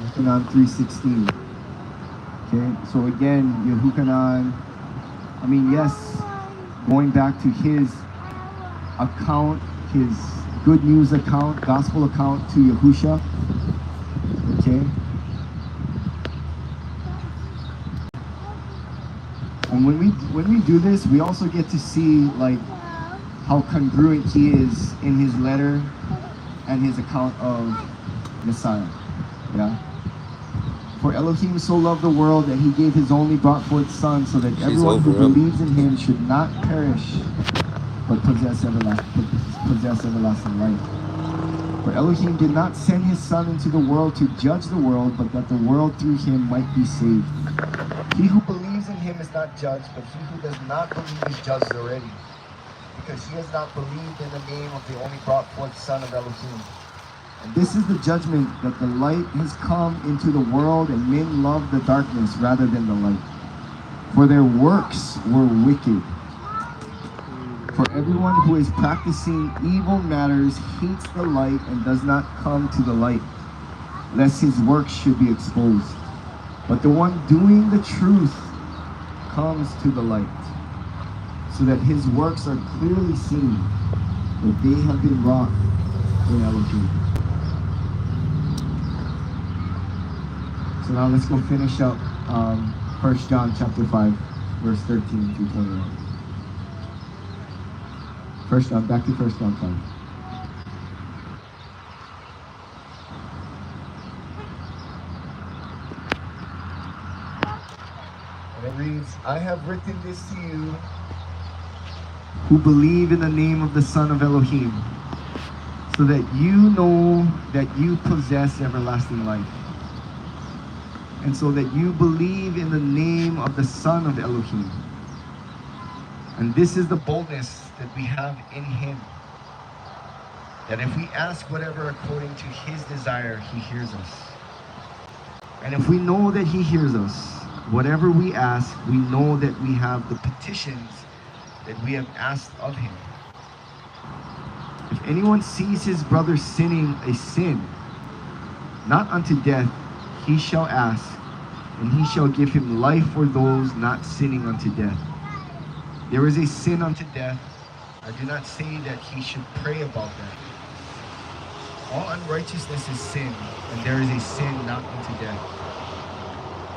Yochanan 3:16. Okay, so again, Yehukanan, yes, going back to his account, his good news account, gospel account to Yahusha. Okay. And when we do this, we also get to see like how congruent he is in his letter and his account of Messiah. Yeah. For Elohim so loved the world that he gave his only brought forth son, so that everyone who believes in him should not perish but possess everlasting life. For Elohim did not send his son into the world to judge the world, but that the world through him might be saved. He who believes in him is not judged, but he who does not believe is judged already, because he has not believed in the name of the only brought forth Son of Elohim. And this is the judgment, that the light has come into the world, and men love the darkness rather than the light, for their works were wicked. For everyone who is practicing evil matters hates the light and does not come to the light, lest his works should be exposed. But the one doing the truth comes to the light, so that his works are clearly seen, that they have been wrought in Elohim. So now let's go finish up 1 John chapter 5, verse 13 through 21. Back to 1 John 5. And it reads, I have written this to you who believe in the name of the Son of Elohim, so that you know that you possess everlasting life. And so that you believe in the name of the Son of Elohim. And this is the boldness that we have in him, that if we ask whatever according to his desire, he hears us. And if we know that he hears us, whatever we ask, we know that we have the petitions that we have asked of him. If anyone sees his brother sinning a sin, not unto death, he shall ask, and he shall give him life for those not sinning unto death. There is a sin unto death. I do not say that he should pray about that. All unrighteousness is sin, and there is a sin not unto death.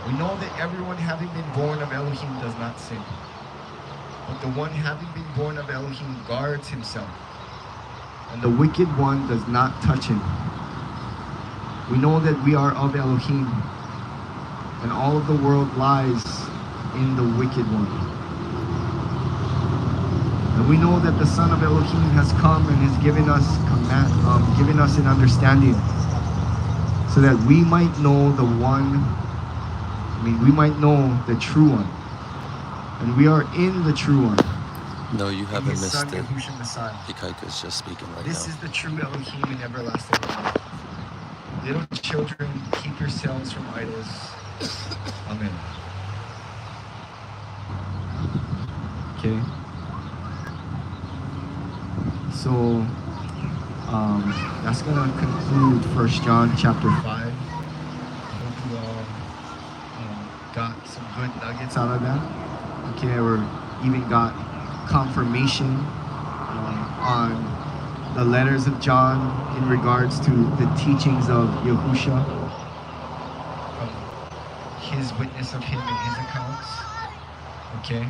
We know that everyone having been born of Elohim does not sin. But the one having been born of Elohim guards himself, and the wicked one does not touch him. We know that we are of Elohim, and all of the world lies in the wicked one. And we know that the Son of Elohim has come and has given us an understanding, so that we might know the one. We might know the true one, and we are in the true one. No, you haven't missed it. Ikaika's just speaking right this now. Is the true Elohim and everlasting life. Little children, keep yourselves from idols. Amen. Okay. So that's gonna conclude 1 John chapter 5. I hope you all got some good nuggets out of that. Okay, or even got confirmation on the letters of John in regards to the teachings of Yahusha, from his witness of him in his accounts. Okay.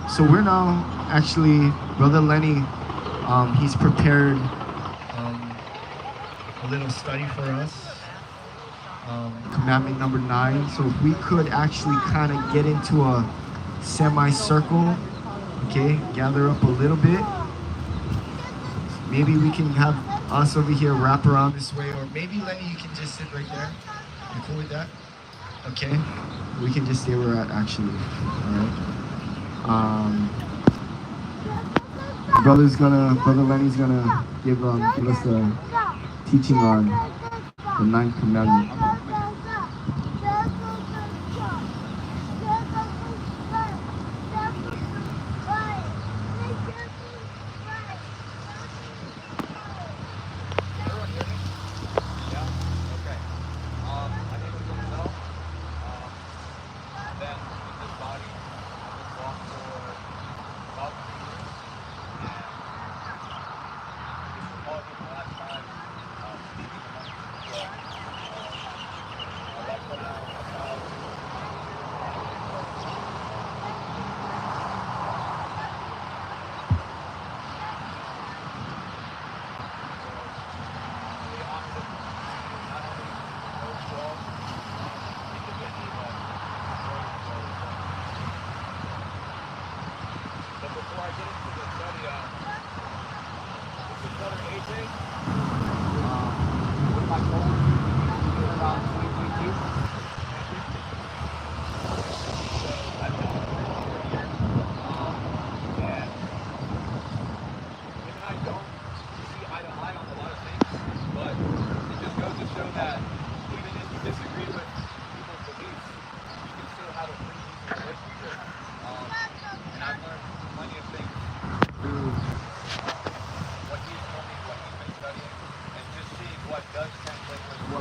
So we're now actually, Brother Lenny, he's prepared a little study for us, commandment number 9. So if we could actually kind of get into a semicircle, okay, gather up a little bit. Maybe we can have us over here wrap around this way, or maybe Lenny, you can just sit right there. You cool with that? Okay, we can just stay where we're at actually. All right. Brother Lenny's gonna give us a teaching on the 9th commandment.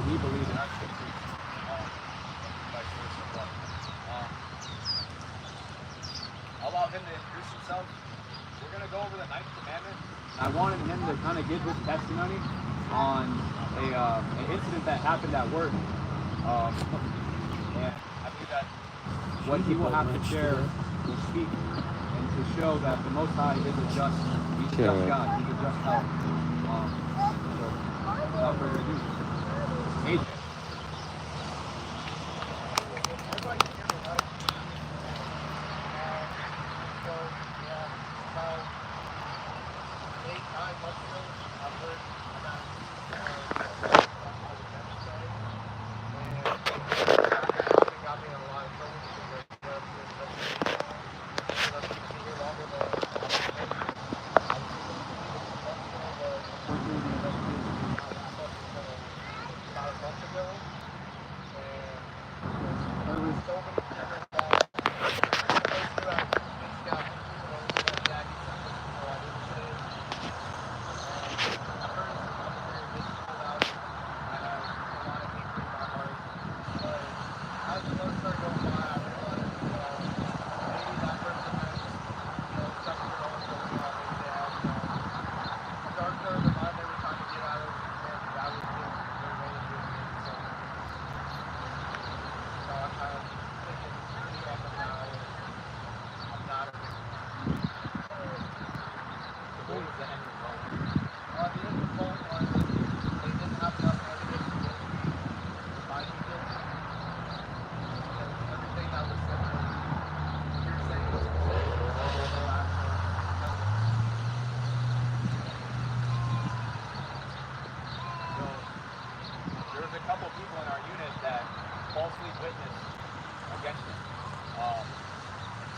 what we believe in our scriptures, vice versa. But, allow him to introduce himself. We're going to go over the 9th commandment. I wanted him to kind of give his testimony on an incident that happened at work. And I believe that what he will have to share will speak and to show that the Most High is a just, he's a just God, he's a just God. So, without further ado, AJ.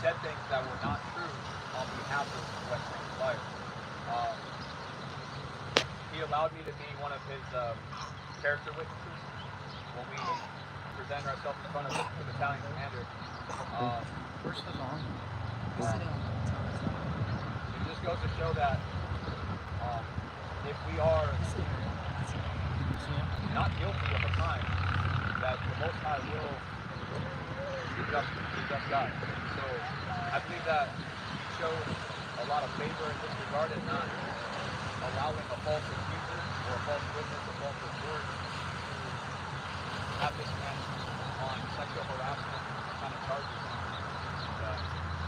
Said things that were not true on behalf of what transpired. He allowed me to be one of his character witnesses when we present ourselves in front of the battalion commander. Where's the mom? It just goes to show that if we are not guilty of a crime, that the Most High will be just God. So I believe that he showed a lot of favor in this regard and not allowing a false accuser or a false witness, a false report to have this man on sexual harassment kind of charges.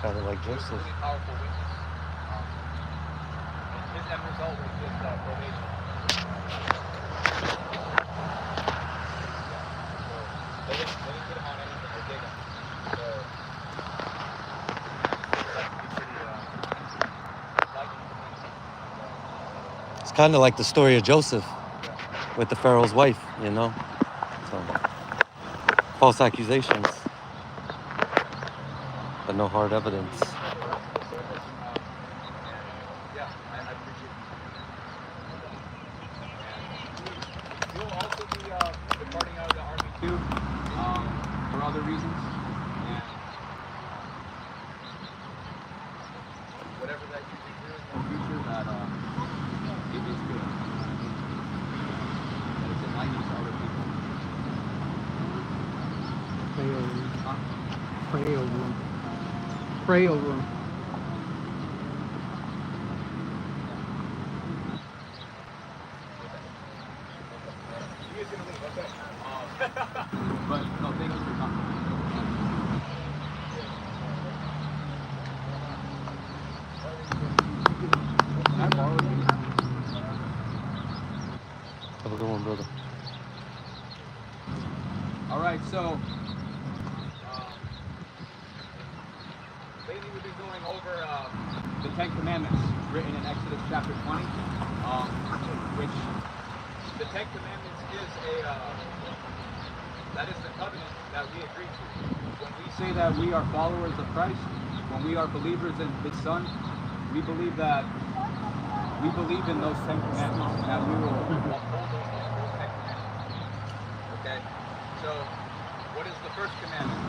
Kind of like Joseph. Really powerful witness. And his end result was just probation. So they didn't put him on anything or dig him. So It's kind of like the story of Joseph with the Pharaoh's wife, you know? So, false accusations, but no hard evidence. Yeah, I appreciate it. You'll also be departing out of the Army too, for other reasons. And whatever that you can do in the future, that it is good. That it's enlightening to other people. Pray over him. Pray over him. You guys gonna leave, okay? But no, thank you for coming. Can I borrow you? Have a good one, brother. All right, so lately we've been going over the 10 Commandments written in Exodus chapter 20, which the 10 Commandments is that is the covenant that we agree to. When we say that we are followers of Christ, when we are believers in His Son, we believe in those 10 Commandments, and that we will uphold those 10 Commandments. Okay? So, what is the first commandment?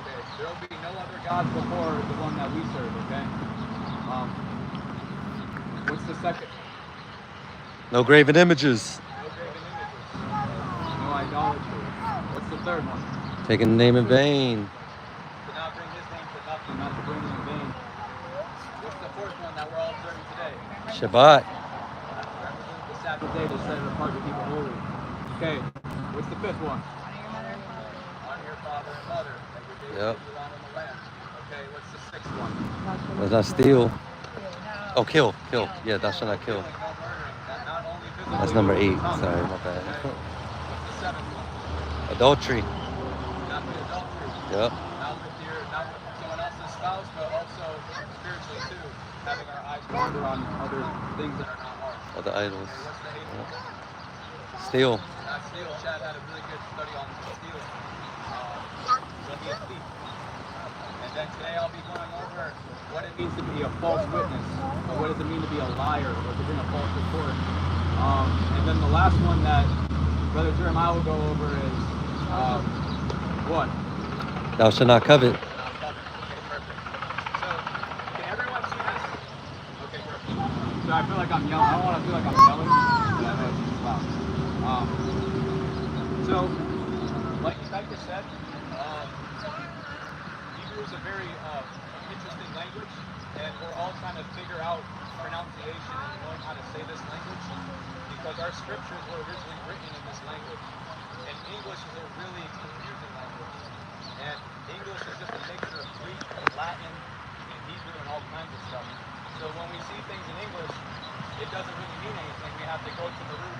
Okay, there will be no other gods before the one that we serve, okay? second? No graven images. No graven images. No idolatry. What's the third one? Taking the name in vain. To not bring his name to nothing, not to bring it in vain. What's the fourth one that we're all observing today? Shabbat. Remember the Sabbath day to set it apart to keep it holy. Okay, what's the fifth one? Honor your father and mother. That your days Yep. may be long in the land. Okay, what's the sixth one? Does not steal. Oh, kill. Yeah, thou shalt not kill. Killing, no murdering. That not only physically, That's number but 8. with the tongue. Sorry, my bad. Okay. What's the seventh one? Adultery. Not the adultery. Yep. Not with someone else's spouse, but also spiritually too. Having our eyes wander on other things that are not ours. Other idols. Okay, what's the eighth one? Steal. Not steal. Chad had a really good study on stealing. Don't be a thief. And then today I'll be going over what it means to be a false witness, or what does it mean to be a liar, or to bring a false report. And then the last one that Brother Jeremiah will go over is what? Thou shalt not covet. Okay, perfect. So, can everyone see this? Okay, perfect. So I feel like I'm yelling. I don't want to feel like I'm yelling, but I know it's loud. So, like Titus said, Hebrew is a very interesting language, and we're all trying to figure out pronunciation and knowing how to say this language, because our scriptures were originally written in this language, and English is a really confusing language. And English is just a mixture of Greek and Latin and Hebrew and all kinds of stuff. So when we see things in English, it doesn't really mean anything. We have to go to the root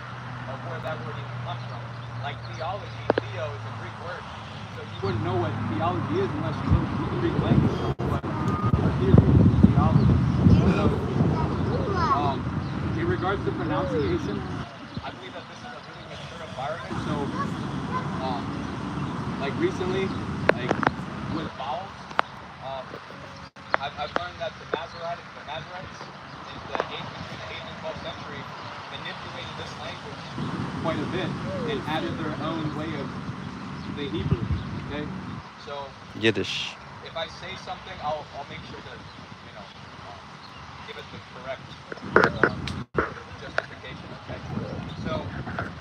of where that word even comes from. Like theology, theo is a Greek word. So you wouldn't know what theology is unless you know the Greek language of what our theory is theology. So, in regards to pronunciation, I believe that this is a really mature environment. So, like recently, like with vowels, I've learned that the Masoretes in the 8th and 12th century manipulated this language quite a bit and added their own way of the Hebrew. Okay, so Yiddish. if I say something, I'll make sure to give it the correct justification. Okay, so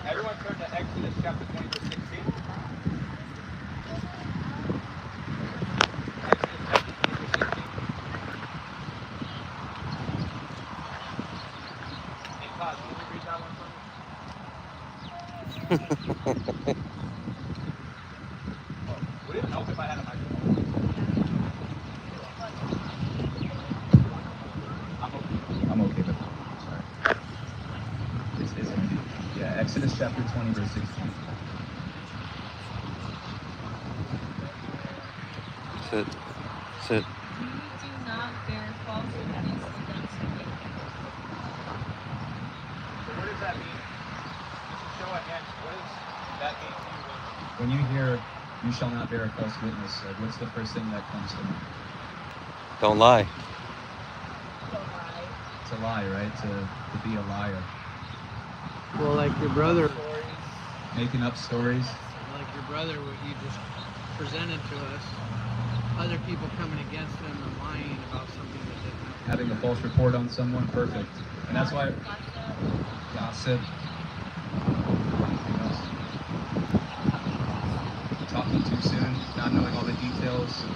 everyone turn to Exodus chapter 20 verse 16. Would it help if I had a microphone? I'm okay with it. Sorry. It's empty. Yeah, Exodus chapter 20, verse 16. Sit. You do not bear false witness against me. So what does that mean? Just to show a hint, what does that mean to you? When you hear, you shall not bear a false witness, like, what's the first thing that comes to mind? Don't lie. It's a lie, right? To be a liar. Well, like your brother, Making up stories. what you just presented to us, other people coming against him and lying about something that didn't happen. Having a false report on someone, perfect. And that's why gossip. Anything else? Talking too soon, not knowing all the details,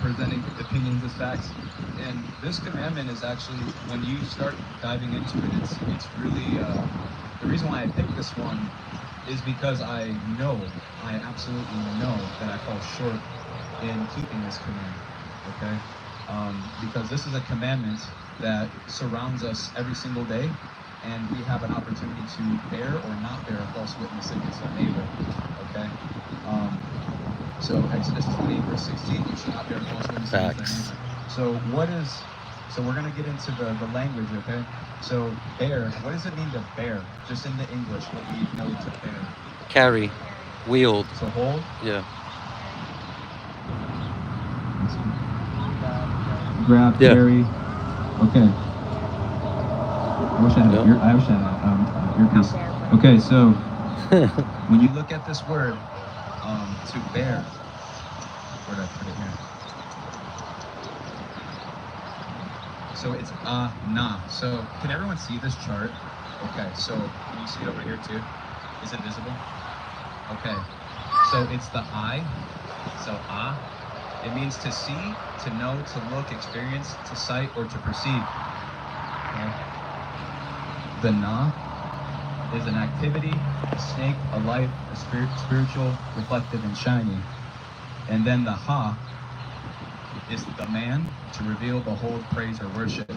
presenting opinions as facts. And this commandment is actually, when you start diving into it, it's really, the reason why I picked this one is because I absolutely know that I fall short in keeping this commandment, okay? Because this is a commandment that surrounds us every single day, and we have an opportunity to bear or not bear a false witness against our neighbor, okay? So Exodus 20, verse 16, you should not bear a false witness against our neighbor. So we're going to get into the language, okay? So bear, what does it mean to bear? Just in the English, what we know to bear. Carry. Wield. So hold. Yeah. Grab, Yeah. carry. Okay. I wish I had earpiece. Okay, so when you look at this word, to bear, where did I put it here? So it's na. So can everyone see this chart? Okay, so can you see it over here too? Is it visible? Okay, so it's the I. So it means to see, to know, to look, experience, to sight, or to perceive. Okay. The na is an activity, a snake, a life, a spiritual, reflective, and shiny. And then the ha is the man, to reveal, behold, praise, or worship.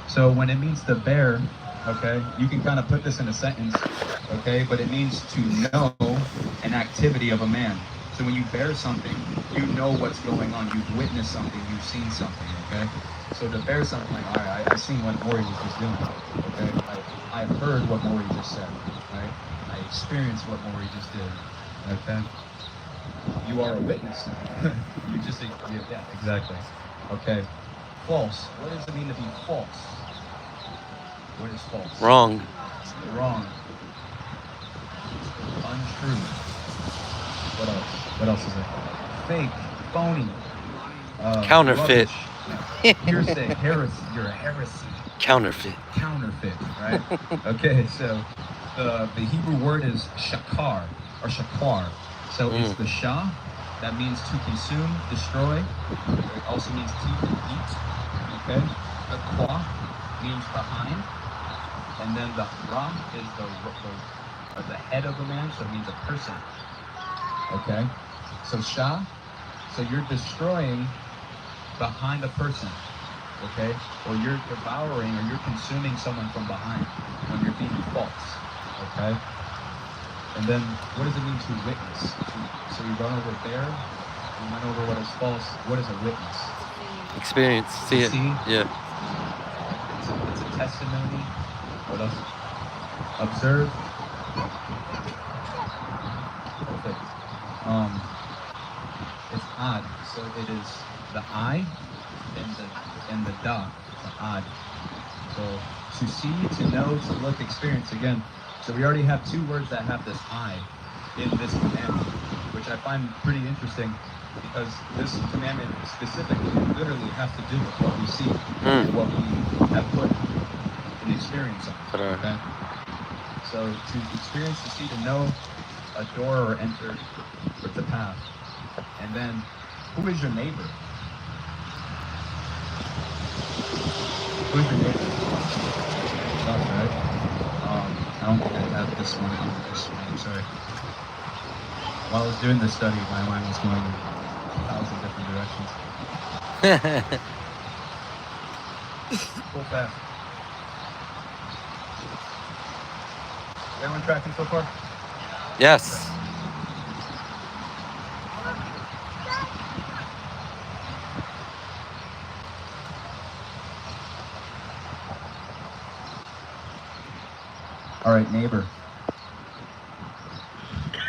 So when it means to bear, okay, you can kind of put this in a sentence, okay, but it means to know an activity of a man. So when you bear something, you know what's going on, you've witnessed something, you've seen something, okay? So to bear something, like, all right, I've seen what Maury was just doing, okay? I've heard what Maury just said, right? I experienced what Maury just did, okay? You are a witness. You just, yeah, exactly. Okay. False. What does it mean to be false? What is false? Wrong. Wrong. Untrue. What else? What else is it? Fake. Phony. Counterfeit. Rubbish. Hearsay. Heresy. You're a heresy. Counterfeit. Counterfeit, right? Okay, so the Hebrew word is shakar, or shakwar. So it's the shah, that means to consume, destroy. It also means to eat, okay? The kwa means behind. And then the ra is the head of a man, so it means a person. Okay? So shah, so you're destroying behind a person. Okay? Or you're devouring or you're consuming someone from behind when you're being false. Okay? And then what does it mean to witness? So we run over there, we went over what is false. What is a witness? Experience. See it. See? Yeah. It's a testimony. What else? Observe. Perfect. It's odd. So it is the I and the da. The odd. So to see, to know, to look, experience. Again. So we already have two words that have this I in this commandment, which I find pretty interesting because this commandment specifically literally has to do with what we see and what we have put an experience on. Okay? So to experience, to see, to know, adore, or enter with the path. And then, who is your neighbor? Who is your neighbor? That's right. I don't think I have this one. I'm sorry. While I was doing this study, my mind was going in 1,000 different directions. Full fast. Everyone tracking so far? Yes. All right, neighbor.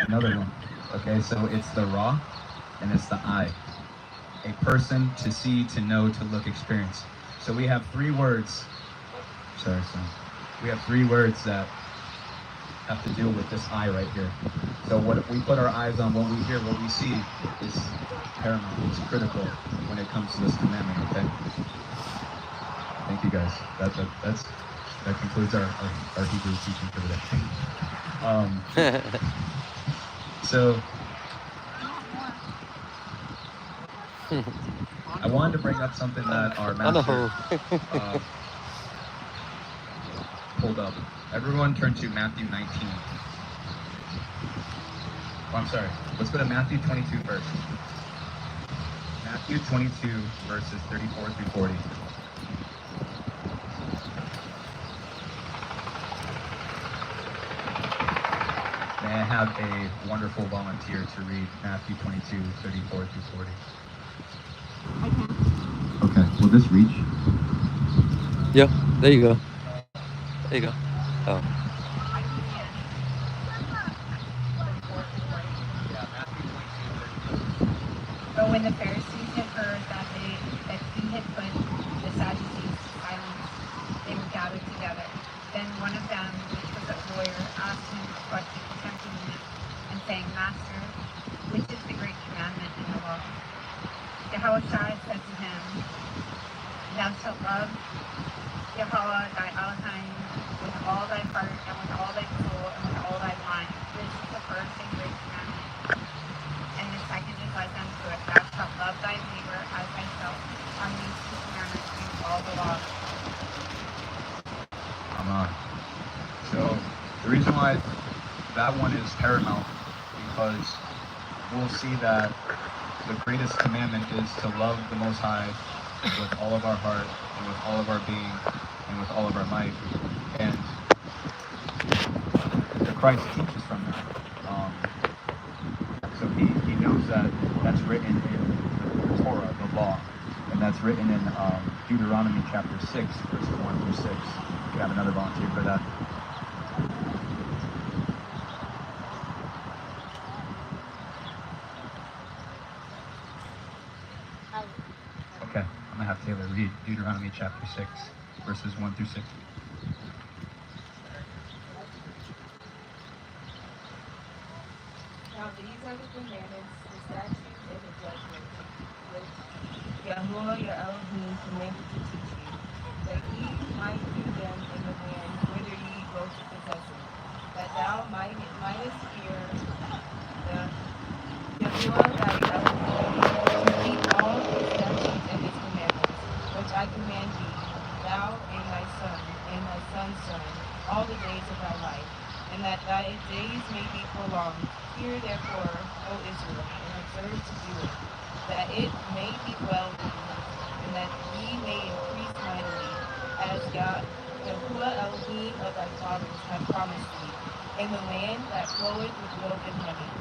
Another one. Okay, so it's the ra and it's the I. A person, to see, to know, to look, experience. So we have three words. Sorry, son. We have three words that have to deal with this I right here. So what we put our eyes on, what we hear, what we see is paramount. It's critical when it comes to this commandment. Okay. Thank you guys. That concludes our Hebrew teaching for today. So I wanted to bring up something that our master pulled up. Everyone turn to Matthew 19. Oh, I'm sorry. Let's go to Matthew 22 first. Matthew 22 verses 34 through 40. May I have a wonderful volunteer to read Matthew 22, 34 through 40? Okay, will this reach? Yeah, there you go. There you go. Oh. But when the Pharisees had heard that he had put the Sadducees to silence, they were gathered together. Then one of them, which was a lawyer, asked him a question, tempting him, and saying, Master, which is the great commandment in the law? Yahushua said to him, Thou shalt love Yahweh thy Elohim with all thy heart and with all thy soul and with all thy mind. This is the first and great commandment. And the second is like unto it, thou shalt love thy neighbor as thyself. On these two commandments hang all the law. So the reason why that one is paramount, because we'll see that the greatest commandment is to love the Most High with all of our heart and with all of our being and with all of our might. And the Christ teaches from that. So he knows that that's written in the Torah, the law, and that's written in Deuteronomy chapter 6, verses 1 through 6. We have another volunteer for that. Okay, I'm gonna have Taylor read Deuteronomy chapter 6, verses 1 through 6. Now these are the commandments, the statutes, and the judgments, which Yahuwah your Elohim commanded to teach you, that ye might do them in the land whither ye go to possess it, that thou mightest fear the Yahuwah thy Elohim, to keep all his statutes and his commandments, which I command thee, thou and thy son, and thy son's son, all the days of thy life, and that thy days may be prolonged. Hear therefore, O Israel, and observe to do it, that it may be well with you, and that ye may increase mightily, as God, Yahuwah Elohim of thy fathers, hath promised thee, in the land that floweth with milk and honey.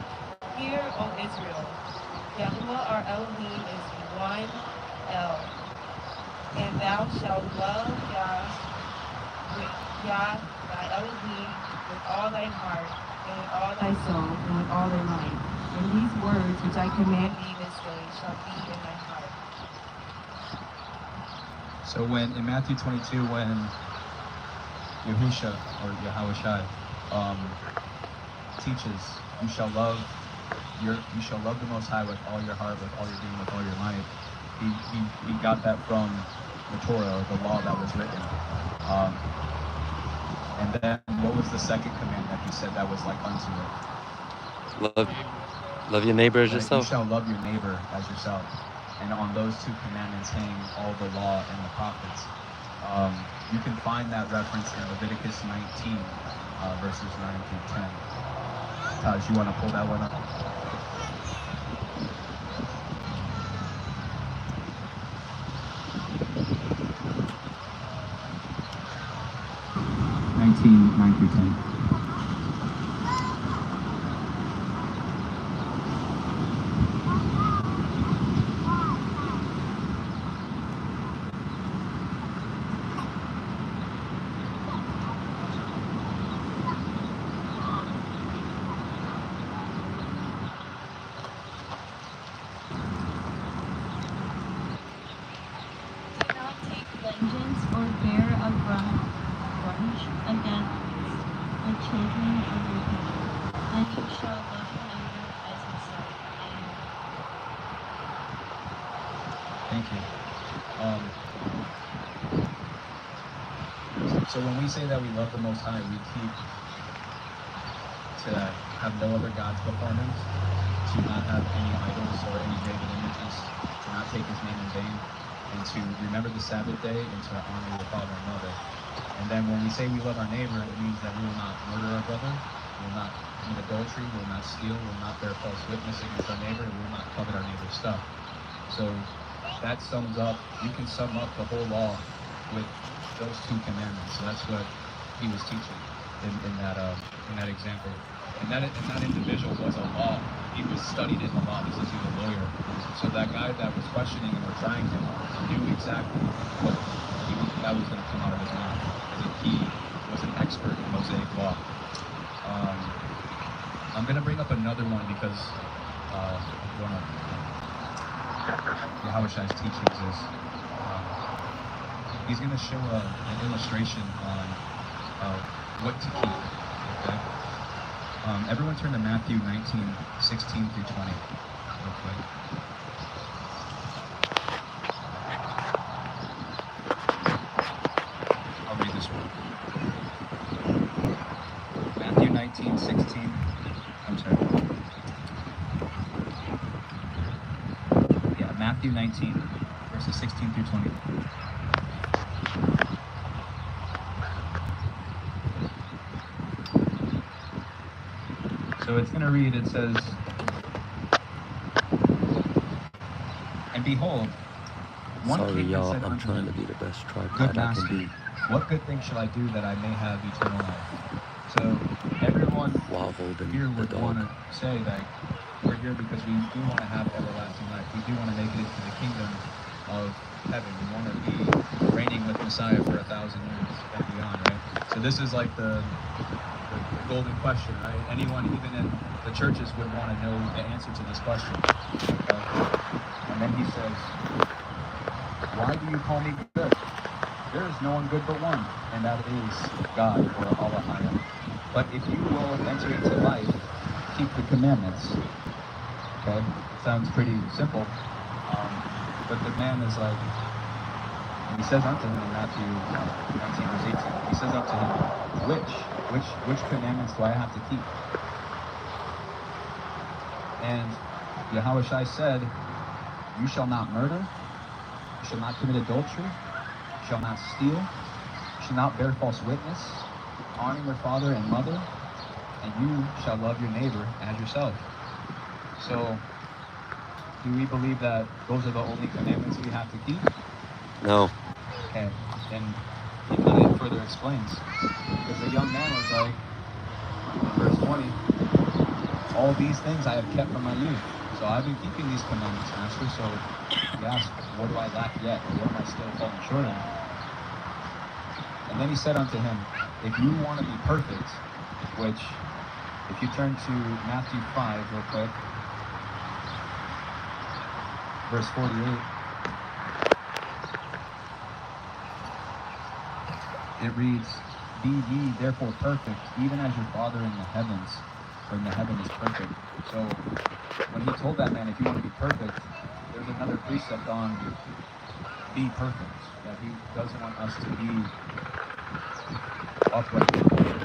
Hear, O Israel, Yahuwah our Elohim is one El, and thou shalt love Yah thy Elohim with all thy heart, and with all thy soul, and with all thy might. And these words which I command thee this day shall be in thy heart. So when in Matthew 22, when Yahusha or Yahushai teaches, you shall love the Most High with all your heart, with all your being, with all your might. He got that from the Torah, or the law that was written. And then what was the second command that he said that was like unto it? Love your neighbor as Right? yourself. You shall love your neighbor as yourself. And on those two commandments hang all the law and the prophets. You can find that reference in Leviticus 19, verses 9 through 10. Taj, you want to pull that one up? Nine through 10. Do not take vengeance or bear a grudge against the children of your people, and you shall love your neighbor as yourself. Amen. Thank you. So when we say that we love the Most High, we keep to have no other gods before Him, to not have any idols or any graven images, to not take His name in vain, and to remember the Sabbath day and to honor your father and mother. And then when we say we love our neighbor, it means that we will not murder our brother, we will not commit adultery, we will not steal, we will not bear false witness against our neighbor, and we will not covet our neighbor's stuff. So that sums up, you can sum up the whole law with those two commandments. So that's what he was teaching in that example. And that individual was a law. He was studied in the law. He was a lawyer. So that guy that was questioning him or trying him knew exactly what that was going to come out of his mouth. He was an expert in Mosaic law. I'm going to bring up another one because one of Yahushai's teachings is he's going to show an illustration on what to keep. Okay? Everyone turn to Matthew 19:16 through 20 real quick. 16. I'm sorry. Yeah, Matthew 19, verses 16 through 20. So it's going to read, it says, "And behold, one Sorry, came and y'all. said I'm unto trying him, to be the best Good tripod I master, can be what good thing shall I do that I may have eternal life?" So everyone while holding here the would want dog. to say that we're here because we do want to have everlasting life. We do want to make it into the kingdom of heaven. We want to be reigning with Messiah for 1,000 years and beyond, right? So this is like the golden question, right? Anyone, even in the churches, would want to know the answer to this question. Okay? And then he says, "Why do you call me good? There is no one good but one, and that is God, or Allah. But if you will enter into life, keep the commandments." Okay? Sounds pretty simple. But the man is like, and he says unto him in Matthew 19, verse 18, he says unto him, which commandments do I have to keep? And Yahushua said, "You shall not murder, you shall not commit adultery, you shall not steal, you shall not bear false witness, honor your father and mother, and you shall love your neighbor as yourself." So, do we believe that those are the only commandments we have to keep? No. Okay, and he kind of further explains. Because the young man was like, in verse 20, "All these things I have kept from my youth." So I've been keeping these commandments, Master. So he asked, "What do I lack yet? Or what am I still falling short of?" And then he said unto him, "If you want to be perfect," which, if you turn to Matthew 5 real quick, verse 48, it reads, "Be ye therefore perfect, even as your Father in the heavens, or in the heaven is perfect." So when he told that man, if you want to be perfect, there's another precept on be perfect, that he doesn't want us to be upright before him.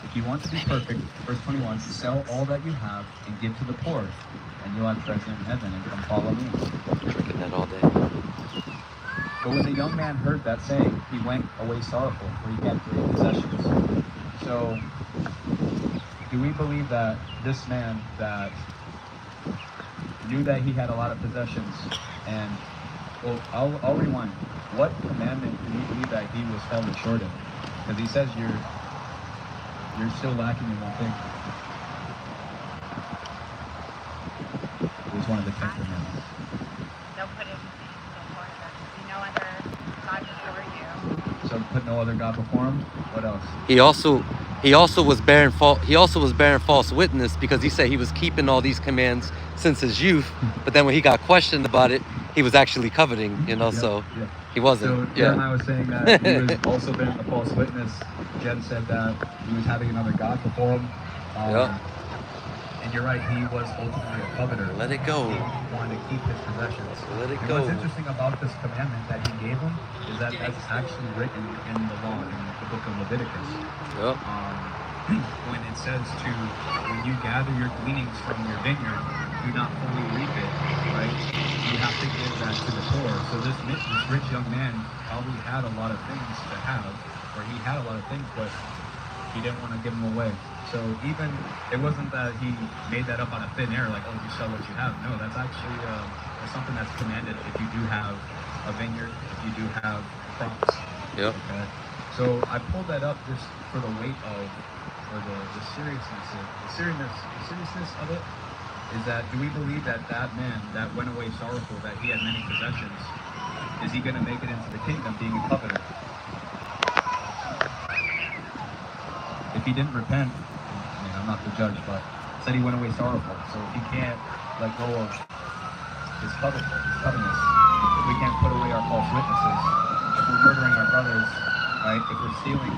If you want to be perfect, verse 21, "Sell all that you have and give to the poor, and you'll have treasure in heaven, and come follow me." Drinking that all day. But when the young man heard that saying, he went away sorrowful, for he had great possessions. So, do we believe that this man that knew that he had a lot of possessions, and, well, I'll rewind. What commandment do you believe that he was falling short of? Because he says you're still lacking in one thing. It was one of the 10 commandments. Don't put anything before him. Be no other God before you. So put no other God before him. What else? He also was bearing false witness, because he said he was keeping all these commands since his youth, but then when he got questioned about it, he was actually coveting, so he wasn't. So Jeremiah was saying that he was also bearing the false witness. Jen said that he was having another God before him. And you're right, he was ultimately a coveter. Let it go. He wanted to keep his possessions. Let it And go. what's interesting about this commandment that he gave him is that that's actually written in the law, in the book of Leviticus. When it says when you gather your gleanings from your vineyard, do not fully reap it, right? You have to give that to the poor. So this rich young man probably had a lot of things to have, or he had a lot of things, but he didn't want to give them away. So even, it wasn't that he made that up on a thin air, like, oh, you sell what you have. No, that's actually something that's commanded if you do have a vineyard, if you do have crops. Okay? So I pulled that up just for the weight of, or the seriousness of it, is that, do we believe that that man that went away sorrowful, that he had many possessions, is he going to make it into the kingdom being a coveter? If he didn't repent, I mean, I'm not the judge, but said he went away sorrowful. So if he can't let go of his covetousness, if we can't put away our false witnesses, if we're murdering our brothers, right? If we're stealing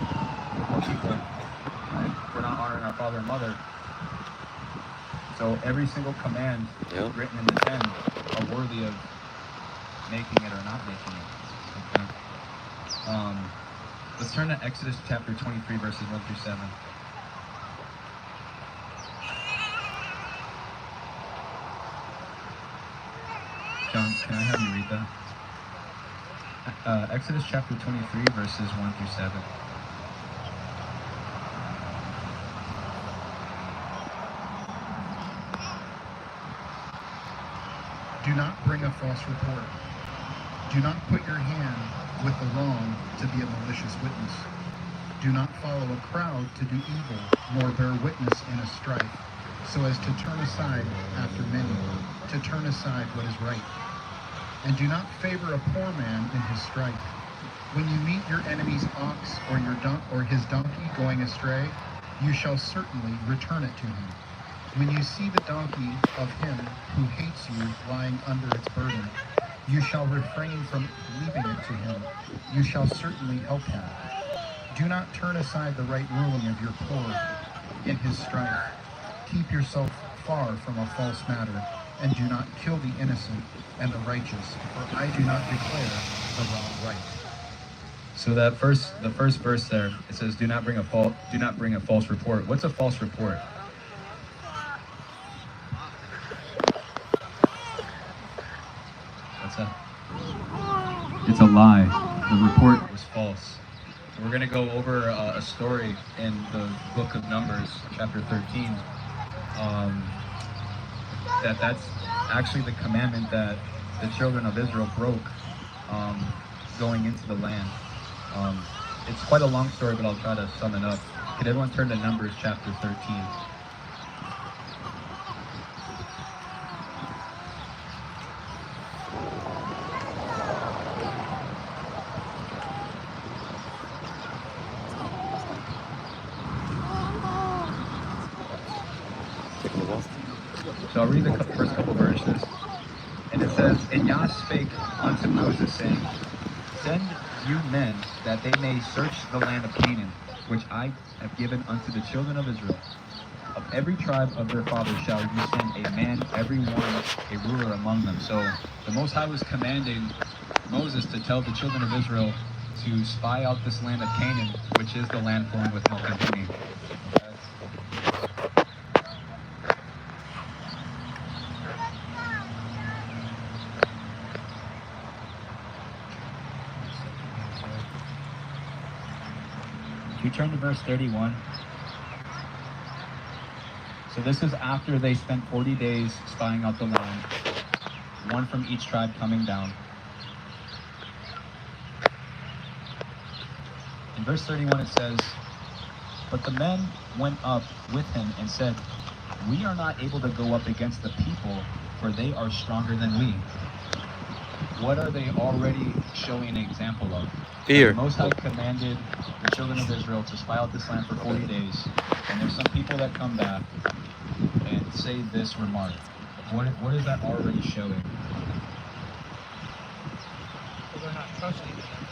before people, right? If we're not honoring our father and mother, So every single command Yep. written in the 10 are worthy of making it or not making it. Okay. Let's turn to Exodus chapter 23, verses 1 through 7. John, can I have you read that? Exodus chapter 23, verses 1 through 7. Do not bring a false report. Do not put your hand with the wrong to be a malicious witness. Do not follow a crowd to do evil, nor bear witness in a strife, so as to turn aside after many, to turn aside what is right. And do not favor a poor man in his strife. When you meet your enemy's ox or his donkey going astray, you shall certainly return it to him. When you see the donkey of him who hates you lying under its burden, you shall refrain from leaving it to him. You shall certainly help him. Do not turn aside the right ruling of your poor in his strife. Keep yourself far from a false matter, and do not kill the innocent and the righteous, for I do not declare the wrong right. So the first verse there, it says, "Do not bring a false report." What's a false report? What's that? It's a lie. The report was false. So we're going to go over a story in the book of Numbers, chapter 13. That's actually the commandment that the children of Israel broke going into the land. It's quite a long story, but I'll try to sum it up. Could everyone turn to Numbers chapter 13? So I'll read the first couple verses. And it says, "And Yah spake unto Moses, saying, Send you men, that they may search the land of Canaan, which I have given unto the children of Israel. Of every tribe of their fathers shall you send a man, every one a ruler among them." So the Most High was commanding Moses to tell the children of Israel to spy out this land of Canaan, which is the land flowing with milk and honey. We turn to verse 31. So this is after they spent 40 days spying out the land, one from each tribe coming down. In verse 31 it says, "But the men went up with him and said, We are not able to go up against the people, for they are stronger than we." What are they already showing an example of? Fear. The Most High commanded the children of Israel to spy out this land for 40 days. And there's some people that come back and say this remark. What is that already showing? Well, they're not trusting him.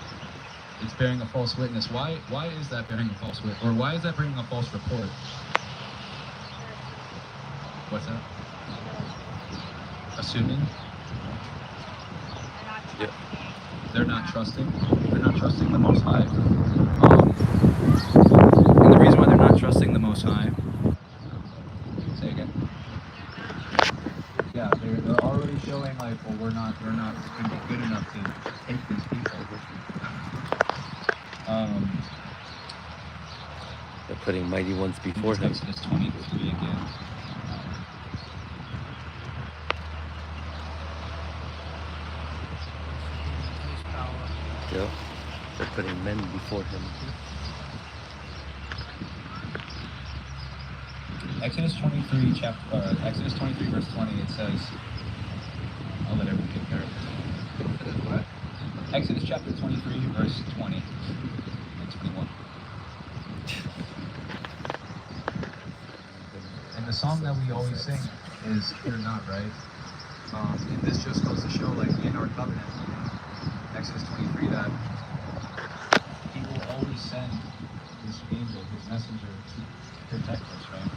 It's bearing a false witness. Why is that bearing a false witness? Or why is that bringing a false report? What's that? Assuming? Yeah. They're not trusting. They're not trusting the Most High. And the reason why they're not trusting the Most High. Say again. Yeah, they're already showing like, well, we're not going to be good enough to take these people. They're putting mighty ones before him. Exodus 23 again. Yep. They're putting men before him. Exodus 23 verse 20, it says, I'll let everyone get there. What? Exodus chapter 23 verse 20 and 21. And the song that we always sing is "Fear Not," right? And this just goes to show, like, in our covenant, Exodus 23, that he will always send his angel, his messenger, to protect us, right?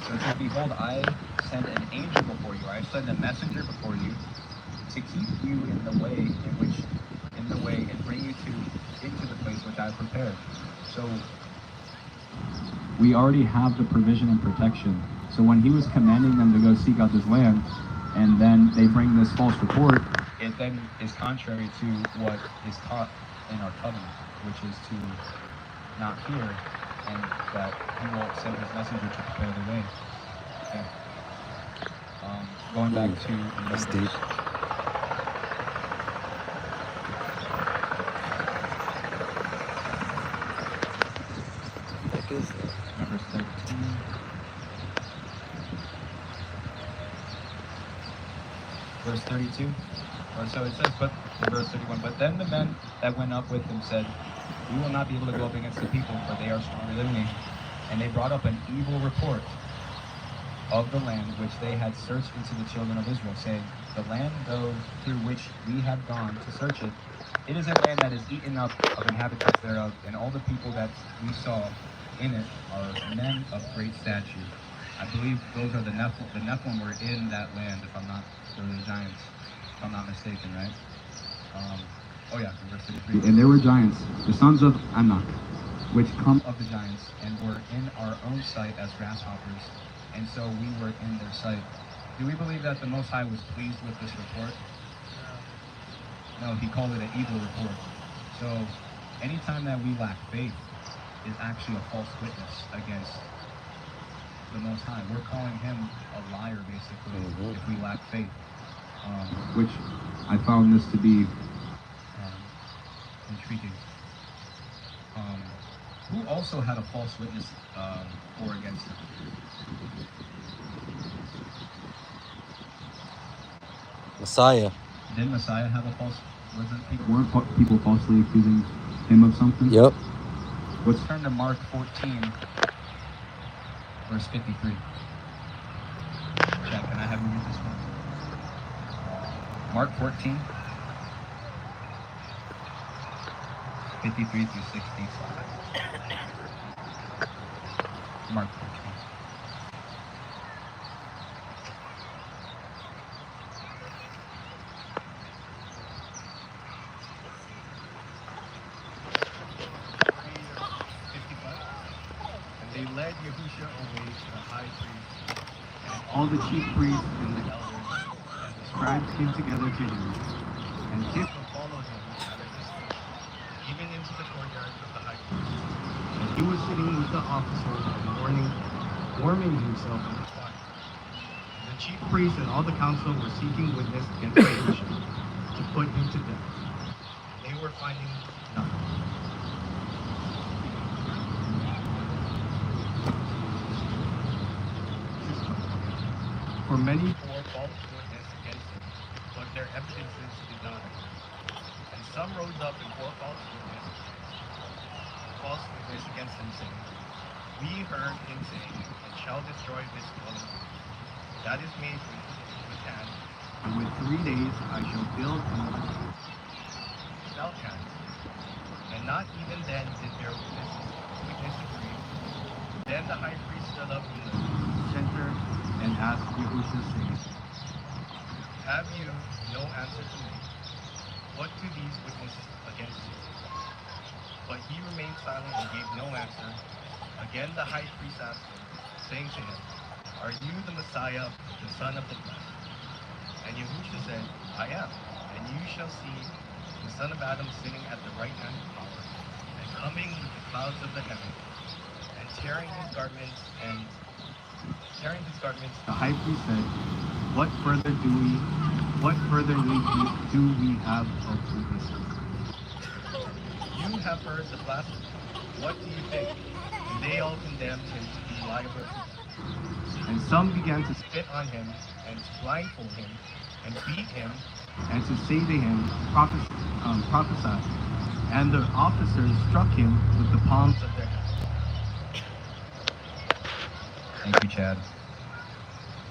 So behold, I send an angel before you. I send a messenger before you to keep you in the way and bring you into the place which I prepared. So we already have the provision and protection. So when he was commanding them to go seek out this land, and then they bring this false report, it then is contrary to what is taught in our covenant, which is to not fear, and that he will send his messenger to prepare the way. Okay. Going back to That's Numbers. deep. What is that? Numbers 13. Verse 32. Or so it says, but in verse 31, but then the men that went up with him said, we will not be able to go up against the people, for they are stronger than we. And they brought up an evil report of the land which they had searched into the children of Israel, saying, the land though through which we have gone to search it, it is a land that is eaten up of inhabitants thereof, and all the people that we saw in it are men of great stature. I believe those are the Nephilim. The Nephilim were in that land, if I'm not, they're the giants, if I'm not mistaken, right? Oh yeah, verse 33. And there were giants, the sons of Anak, which come of the giants, and were in our own sight as grasshoppers, and so we were in their sight. Do we believe that the Most High was pleased with this report? No, he called it an evil report. So anytime that we lack faith is actually a false witness against the Most High. We're calling him a liar, basically, if we lack faith. Which I found this to be intriguing. Who also had a false witness for against him? Messiah. Didn't Messiah have a false? Weren't people falsely accusing him of something? Yep. Let's turn to Mark 14, verse 53. Chad, can I have you read this one? Mark 14, 53 through 65. Mark 14. They led Yahusha away to the high priest, and all the chief priests and the elders and the scribes came together to him, and people followed him at a distance, even into the courtyard of the high priest. And he was sitting with the officers and warming himself in the fire. The chief priests and all the council were seeking witness against Yahusha to put him to death. They were finding nothing. For many bore false witness against him, but their evidences did not agree. And some rose up and bore false witness against him, saying, we heard him saying, and shall destroy this dwelling that is made with hands, and with 3 days I shall build another without hands. And not even then did their witness agree. Then the high priest stood up in the center and asked Yahusha, saying, have you no answer to make? What do these witness against you? But he remained silent and gave no answer. Again the high priest asked him, saying to him, are you the Messiah, the Son of the Blessed? And Yahusha said, I am. And you shall see the Son of Adam sitting at the right hand of power, and coming with the clouds of the heaven, and tearing his garments. The high priest said, what further need do we have of witnesses? You have heard the blasphemy. What do you think? And they all condemned him to be liable. And some began to spit on him, and to blindfold him, and beat him, and to say to him, prophesy. And the officers struck him with the palms of their hands. Thank you, Chad.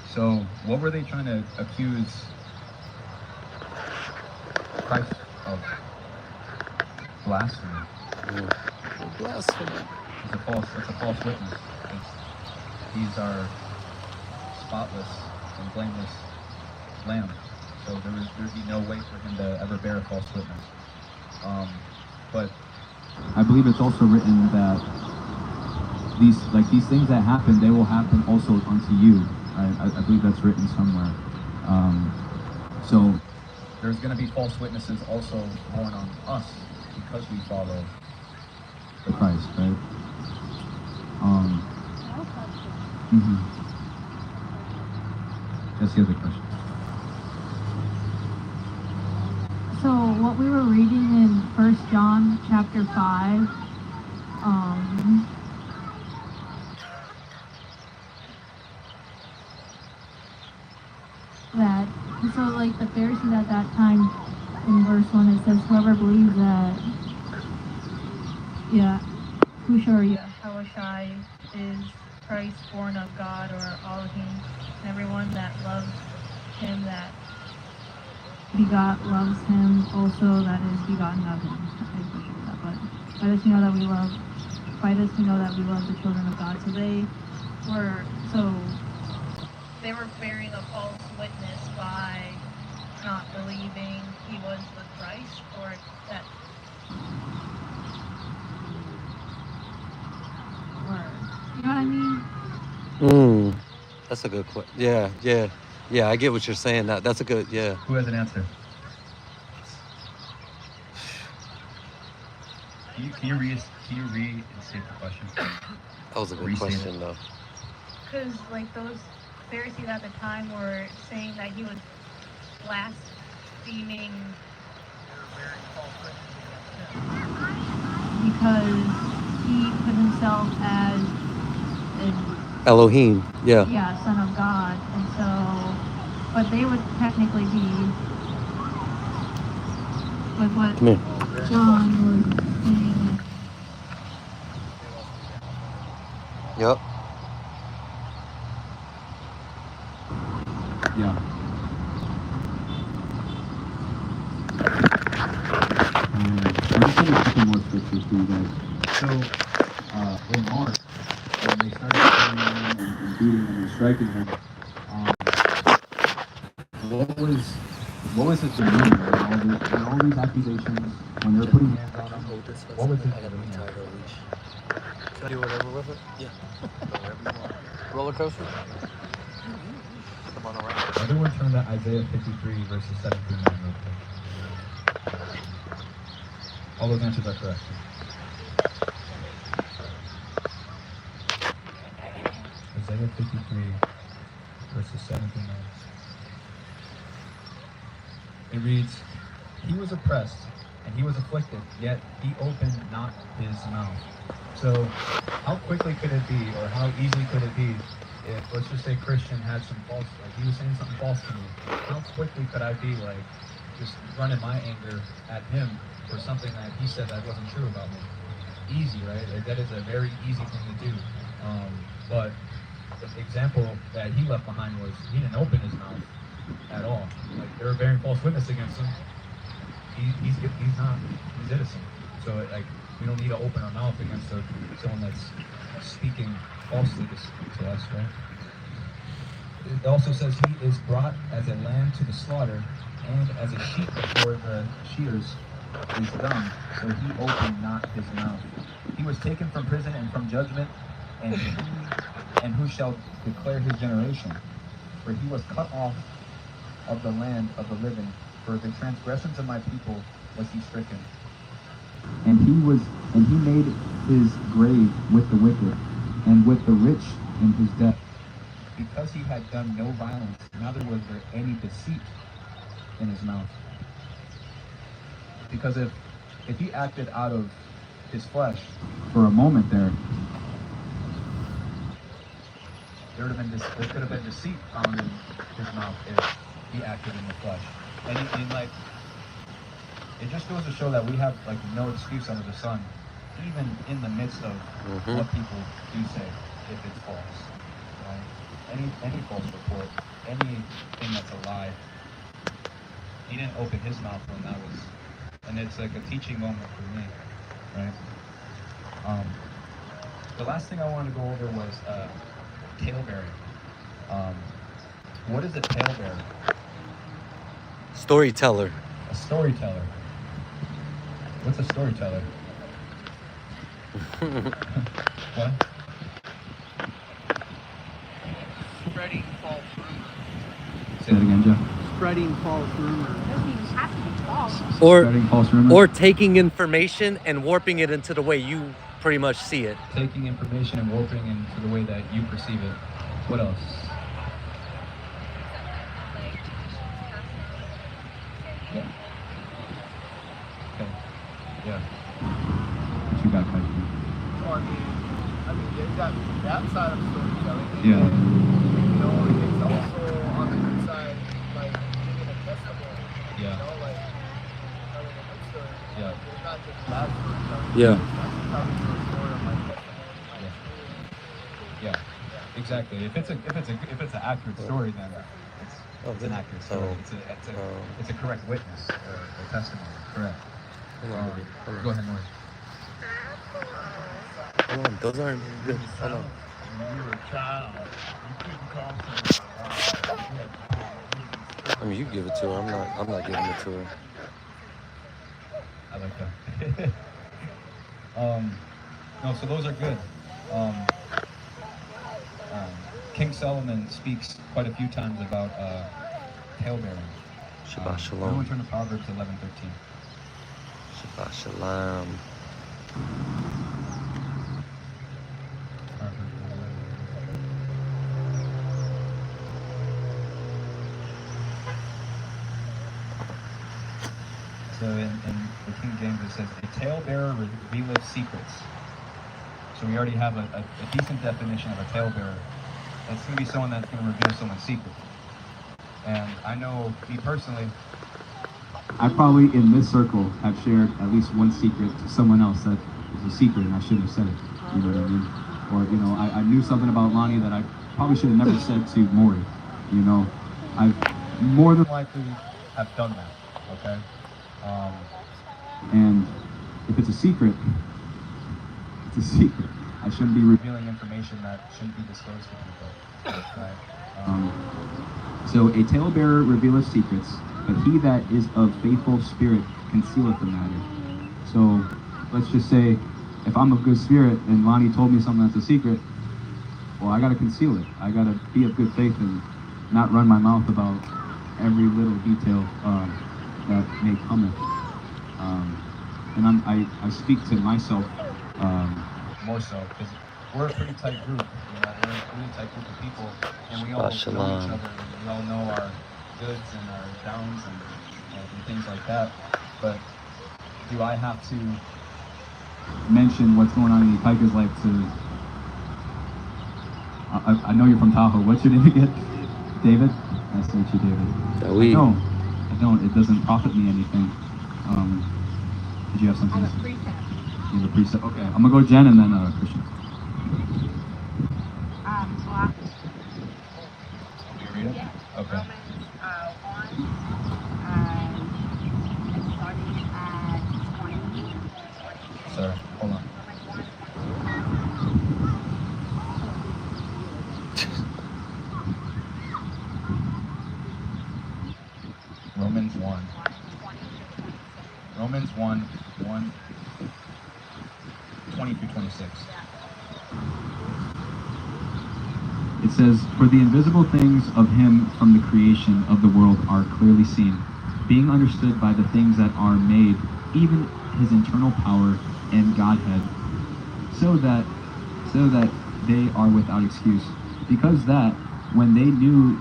So, what were they trying to accuse Christ of? Blasphemy. Blasphemy. It's a false witness. These are spotless and blameless lamb. So there'd be no way for him to ever bear a false witness. But I believe it's also written that these things that happen, they will happen also unto you. I believe that's written somewhere. So there's going to be false witnesses also born on us because we follow the Christ, right? That's the other question. So what we were reading in 1 John chapter 5, that, so like the Pharisees at that time, in verse 1 it says, whoever believes that, Yahushua is Christ born of God, or Elohim, and everyone that loves him that begot loves him also that is begotten of him. I butchered that, but by this we know that we love the children of God. So they were bearing a false witness by not believing he was the Christ, or that, or, you know what I mean? That's a good question. Yeah. I get what you're saying. That's a good. Yeah. Who has an answer? Can you restate the question? That was a good question, though. Because like those Pharisees at the time were saying that he was blaspheming because he put himself as Elohim, yeah. Yeah, son of God, and so, but they would technically be with what John was saying. Yep. Yeah. I'm just going to put some more scriptures for you guys. So, in Mark, when they started killing him and beating him and striking him, what was his demeanor when all these accusations, when they were putting hands on him, what was his demeanor? Can I do whatever with it? Yeah. Roller coaster? Everyone turn to Isaiah 53, verses 7 through 9 real quick. All those answers are correct. Isaiah 53, verses 7 through 9. It reads, he was oppressed and he was afflicted, yet he opened not his mouth. So how quickly could it be, or how easily could it be, if, let's just say, Christian had some false, like he was saying something false to me, how quickly could I be like, just running my anger at him for something that he said that wasn't true about me? Easy, right? Like, that is a very easy thing to do. But the example that he left behind was he didn't open his mouth at all. Like, they were bearing false witness against him. He's innocent. So like, we don't need to open our mouth against someone that's speaking falsely to us, right? It also says he is brought as a lamb to the slaughter, and as a sheep before the shears is dumb, so he opened not his mouth. He was taken from prison and from judgment, and who shall declare his generation? For he was cut off of the land of the living, for the transgressions of my people was he stricken. And he made his grave with the wicked, and with the rich in his death. Because he had done no violence, neither was there any deceit in his mouth. Because if he acted out of his flesh for a moment there could have been deceit found in his mouth if he acted in the flesh. And like, it just goes to show that we have like no excuse under the sun, even in the midst of what people do say, if it's false, right? Any false report, anything that's a lie. He didn't open his mouth when that was, and it's like a teaching moment for me, right? The last thing I wanted to go over was tale bearing. What is a talebearer? Storyteller. A storyteller. What's a storyteller? What? Spreading false rumors. Say that again, Jeff. Spreading false rumors. Doesn't even have to be false. Or Spreading false rumors. or taking information and warping it into the way you pretty much see it. Taking information and warping into the way that you perceive it. What else? Yeah. Okay. Yeah. What you got, Kai? So, I mean, there's that side of storytelling. And Yeah. then, you know, it's also on the good side, like giving a testimony. Yeah. You know, like telling a good story. Yeah. Like, there's not just bad storytelling. Yeah. It's actually telling a good story of my testimony, my Yeah. experience. Yeah. Exactly. If it's an accurate story, then it's an accurate story. It's a correct witness or testimony. Correct. Go ahead, Morris. Hold on, those aren't good. Hold on. When you were a child, you couldn't call someone. I mean, you give it to her. I'm not giving it to her. I like that. No, so those are good. King Solomon speaks quite a few times about talebearing. Shabbat shalom. Everyone turn to Proverbs 11:13. Shabbat shalom. So in the King James it says, a talebearer revealeth secrets. So we already have a decent definition of a talebearer. That's going to be someone that's going to reveal someone's secret. And I know, me personally, I probably in this circle have shared at least one secret to someone else that is a secret and I shouldn't have said it. You know what I mean? Or, you know, I knew something about Lonnie that I probably should have never said to Maury. You know, I've more than likely have done that, okay? And if it's a secret, it's a secret. I shouldn't be revealing information that shouldn't be disclosed to people, right? So a talebearer revealeth secrets, but he that is of faithful spirit concealeth the matter. So let's just say, if I'm of good spirit and Lonnie told me something that's a secret, well, I gotta conceal it. I gotta be of good faith and not run my mouth about every little detail that may cometh. And I speak to myself more so because we're a pretty tight group. You know, we're a really tight group of people, and we all know each other. And we all know our goods and our downs and things like that. But do I have to mention what's going on in the Pika's life to? I know you're from Tahoe. What's your name again? David? Nice to meet you, David. No, I don't. It doesn't profit me anything. Did you have something? I have a precept. You have a precept? Okay, I'm gonna go Jen and then Christian. Well, You read it? yeah. Okay. Romans 1, starting at 20. Sorry, hold on. Romans 1. Romans 1, 20 through 26. It says, "For the invisible things of him from the creation of the world are clearly seen, being understood by the things that are made, even his internal power and Godhead, so that they are without excuse. Because that when they knew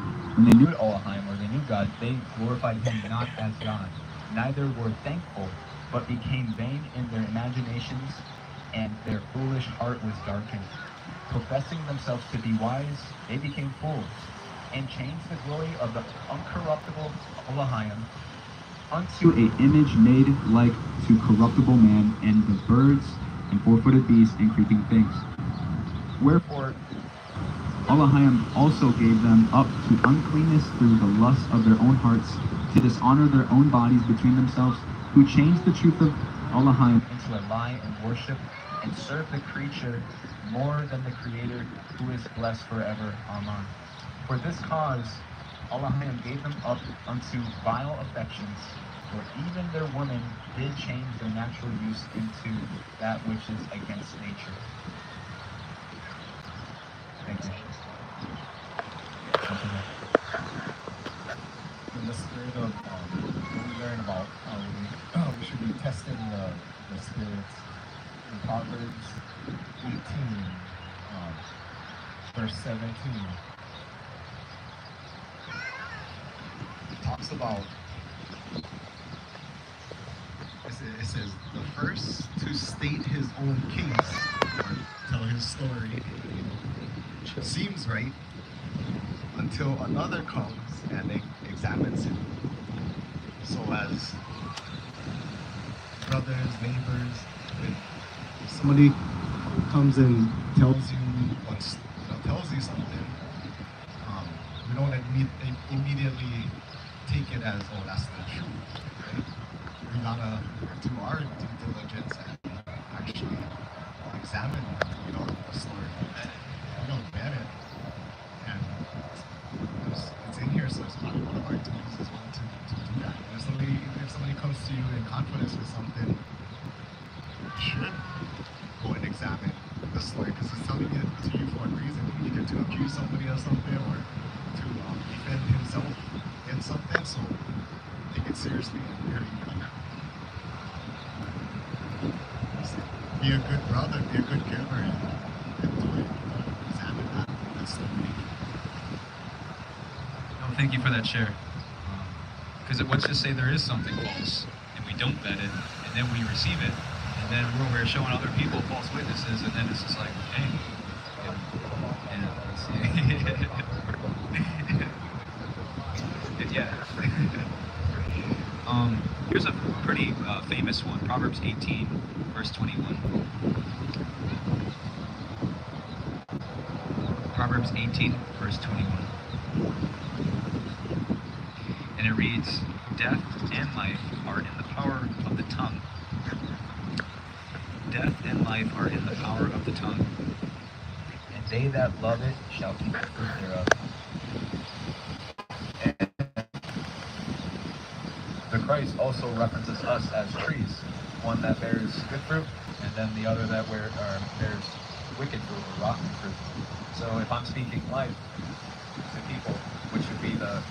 Elohim, or they knew God, they glorified him not as God, neither were thankful, but became vain in their imaginations, and their foolish heart was darkened. Professing themselves to be wise, they became fools, and changed the glory of the uncorruptible Elohim unto an image made like to corruptible man, and the birds, and four-footed beasts, and creeping things. Wherefore Elohim also gave them up to uncleanness through the lust of their own hearts, to dishonor their own bodies between themselves, who changed the truth of Elohim into a lie, and worship and serve the creature more than the Creator, who is blessed forever. Amen. For this cause Allah gave them up unto vile affections, for even their women did change their natural use into that which is against nature. Thank you. In the spirit of what we learn about how we should be testing the spirits in Proverbs 18, verse 17. It talks about, it says, the first to state his own case or tell his story seems right until another comes and examines him. So as brothers, neighbors, if somebody comes and tells you something, we don't immediately take it as, oh, that's the truth, right? We gotta do our due diligence and actually examine, the story. We don't vet it, and it's in here, so it's part of our duties as well to do that. And if somebody comes to you in confidence with something, you should go and examine the story, because he's telling it to you for a reason, either to accuse somebody of something or to defend himself in something. So take it seriously and hear you on that. Be a good brother, be a good giver, and do it. Examine that story. No, thank you for that share. Because let's just say there is something false, and we don't vet it, and then we receive it, and then we're over here showing other people false witnesses, and then it's just like, hey, yeah. Here's a pretty famous one, Proverbs 18, verse 21. Proverbs 18, verse 21. And it reads, death and life are in the power of the tongue. Death and life are in the power of the tongue, and they that love it shall eat the fruit thereof. And the Christ also references us as trees, one that bears good fruit, and then the other that bears wicked fruit or rotten fruit. So if I'm speaking life to people, which would be the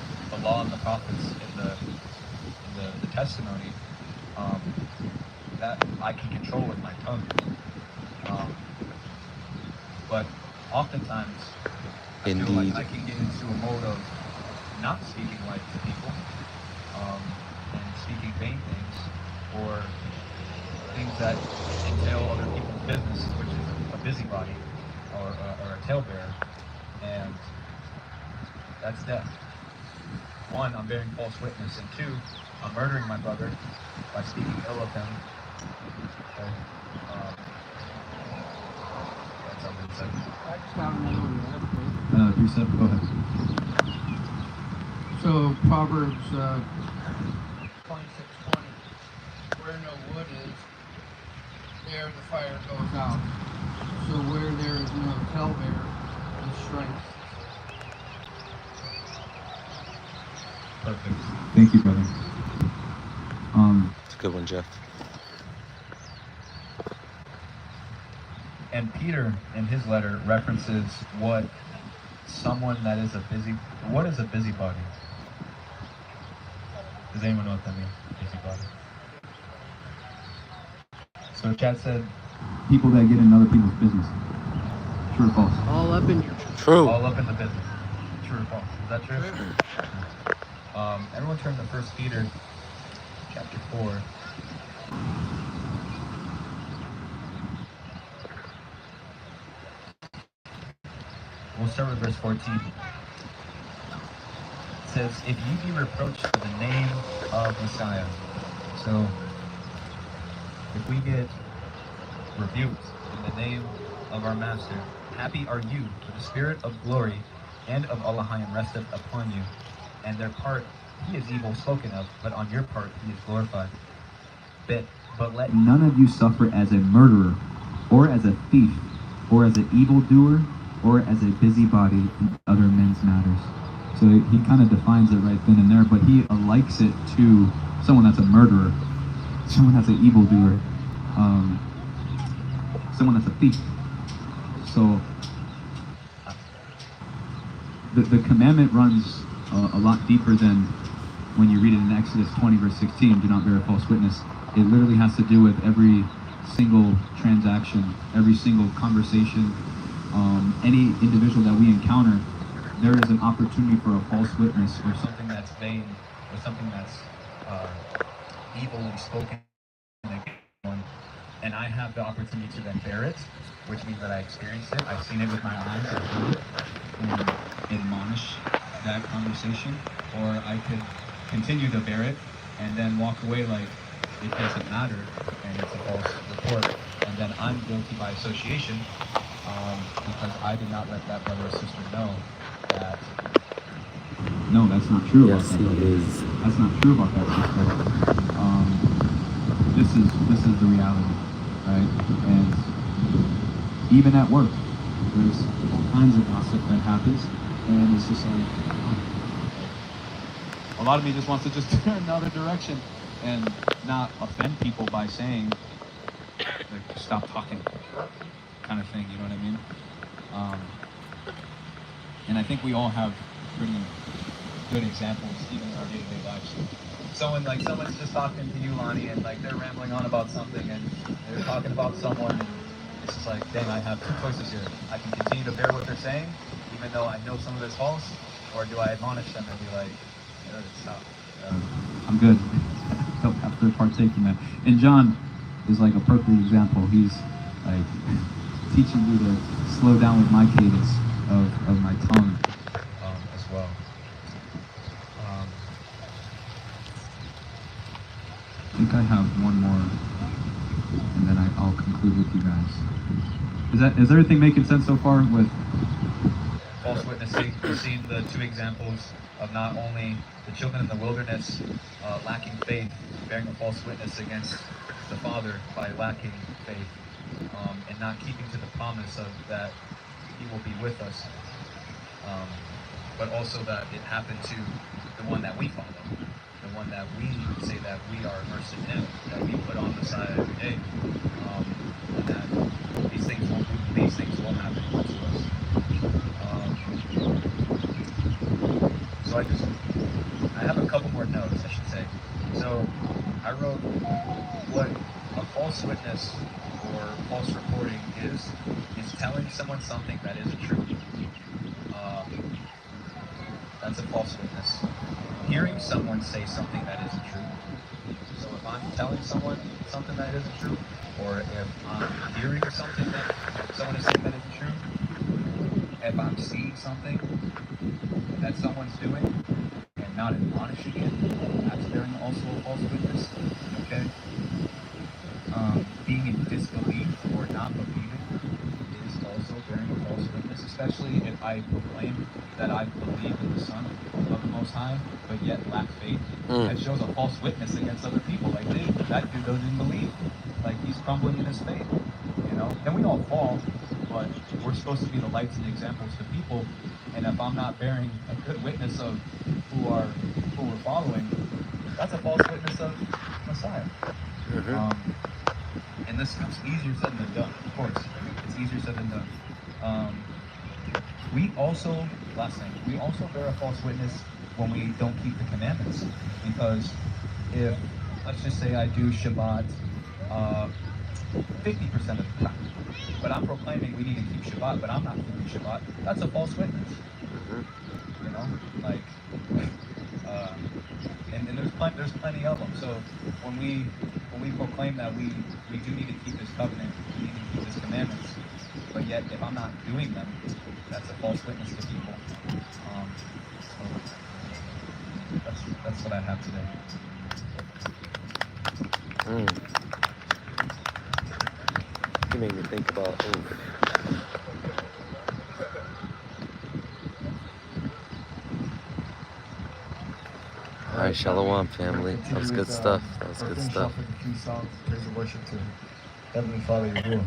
law and the prophets in the testimony, that I can control with my tongue. But oftentimes, I feel like I can get into a mode of not speaking life to people, and speaking vain things, or things that entail other people's business, which is a busybody or a talebearer, and that's death. One, I'm bearing false witness, and two, I'm murdering my brother by speaking ill of him. Okay. That's how it's said. I just got another one. Precept, go ahead. So Proverbs 26:20, where no wood is, there the fire goes out. So where there is no talebearer, the strife. Perfect. Thank you, brother. It's a good one, Jeff. And Peter, in his letter, references what is a busybody? Does anyone know what that means? Busybody. So Chad said, People that get in other people's business. True or false? All up in your True. all up in the business. True or false? Is that true? Everyone turn to 1 Peter chapter 4. We'll start with verse 14. It says, if ye be reproached for the name of Messiah. So, if we get rebuked in the name of our Master, happy are you, for the Spirit of glory and of Allah resteth upon you, and their part he is evil spoken of, but on your part he is glorified. But let none of you suffer as a murderer, or as a thief, or as an evildoer, or as a busybody in other men's matters. So he kind of defines it right then and there, but he likes it to someone that's a murderer, someone that's an evildoer, someone that's a thief. So the commandment runs a lot deeper than when you read it in Exodus 20 verse 16, do not bear false witness. It literally has to do with every single transaction, every single conversation, any individual that we encounter. There is an opportunity for a false witness or something that's vain or something that's evilly spoken against one, and I have the opportunity to then bear it, which means that I experienced it, I've seen it with my eyes, I've heard it, and admonish that conversation, or I could continue to bear it and then walk away like it doesn't matter and it's a false report, and then I'm guilty by association because I did not let that brother or sister know that. No, that's not true. Yes, about that, he is. That's not true about that sister. This is the reality, right? And even at work, there's all kinds of gossip that happens, and it's just like a lot of me just wants to just turn another direction and not offend people by saying, like, stop talking, kind of thing. You know what I mean? And I think we all have pretty good examples, even in our day-to-day lives. Someone's just talking to you, Lonnie, and like they're rambling on about something, and they're talking about someone, and it's just like, dang, I have two choices here. I can continue to bear what they're saying, even though I know some of it's false, or do I admonish them and be like, stop. I'm good. Don't have to partake in that. And John is like a perfect example. He's like teaching me to slow down with my cadence of my tongue as well. I think I have one more, and then I'll conclude with you guys. Is everything making sense so far with false witnessing? We've seen the two examples of not only the children in the wilderness lacking faith, bearing a false witness against the Father by lacking faith, and not keeping to the promise of that He will be with us, but also that it happened to the one that we follow, the one that we say that we are immersed in Him, that we put on the side every day, and that these things won't happen to us. So I have a couple more notes, I should say. So I wrote what a false witness or false reporting is telling someone something that isn't true. That's a false witness. Hearing someone say something that isn't true. So if I'm telling someone something that isn't true, or if I'm hearing something that someone is saying that isn't true, if I'm seeing something that someone's doing and not admonishing it, that's bearing also a false witness. Okay? Being in disbelief or not believing is also bearing a false witness, especially if I proclaim that I believe in the Son of the Most High, but yet lack faith. That shows a false witness against other people. Like, that dude doesn't believe. Like, he's crumbling in his faith. You know? And we all fall, but we're supposed to be the lights and examples to people. And if I'm not bearing a good witness of who we're following, that's a false witness of Messiah. And this comes easier said than done, of course. It's easier said than done. We also bear a false witness when we don't keep the commandments. Because if, let's just say I do Shabbat 50% of the time, but I'm proclaiming we need to keep Shabbat, but I'm not keeping Shabbat, that's a false witness. You know, like, and there's plenty of them. So when we proclaim that we do need to keep His covenant, we need to keep His commandments, but yet if I'm not doing them, that's a false witness to people. So that's what I have today. You made me think about. All right, Shalom, family. That was good stuff. That was good stuff. Praise and worship to Heavenly Father Yahuwah.